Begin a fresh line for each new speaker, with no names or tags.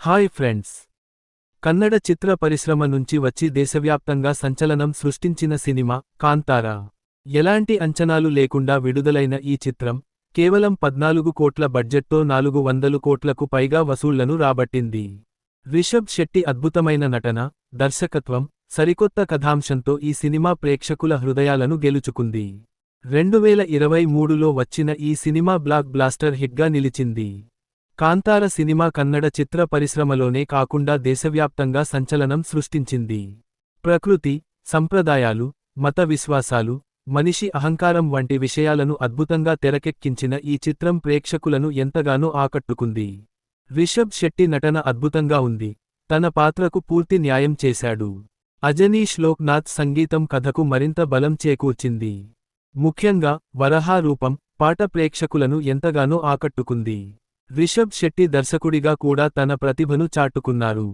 Hi friends. Kannada చిత్ర పరిశ్రమ నుంచి వచ్చి దేశవ్యాప్తంగా సంచలనం సృష్టించిన సినిమా కాంతారా. ఎలాంటి అంచనాలు లేకుండా విడుదలైన ఈ చిత్రం కేవలం 14 కోట్ల బడ్జెట్తో 400 కోట్లకు పైగా వసూళ్లను రాబట్టింది. రిషబ్ శెట్టి అద్భుతమైన నటన, దర్శకత్వం, సరికొత్త కథాంశంతో ఈ సినిమా ప్రేక్షకుల హృదయాలను గెలుచుకుంది. 2023లో వచ్చిన ఈ సినిమా బ్లాక్ బ్లాస్టర్ హిట్గా నిలిచింది. కాంతార సినిమా కన్నడ చిత్ర పరిశ్రమలోనే కాకుండా దేశవ్యాప్తంగా సంచలనం సృష్టించింది. ప్రకృతి, సంప్రదాయాలు, మత విశ్వాసాలు, మనిషి అహంకారం వంటి విషయాలను అద్భుతంగా తెరకెక్కించిన ఈ చిత్రం ప్రేక్షకులను ఎంతగానో ఆకట్టుకుంది. రిషబ్ శెట్టి నటన అద్భుతంగా ఉంది. తన పాత్రకు పూర్తి న్యాయం చేశాడు. అజనీష్ లోక్నాథ్ సంగీతం కథకు మరింత బలం చేకూర్చింది. ముఖ్యంగా వరహా రూపం పాట ప్రేక్షకులను ఎంతగానో ఆకట్టుకుంది. రిషబ్ శెట్టి దర్శకుడిగా కూడా తన ప్రతిభను చాటుకున్నారు.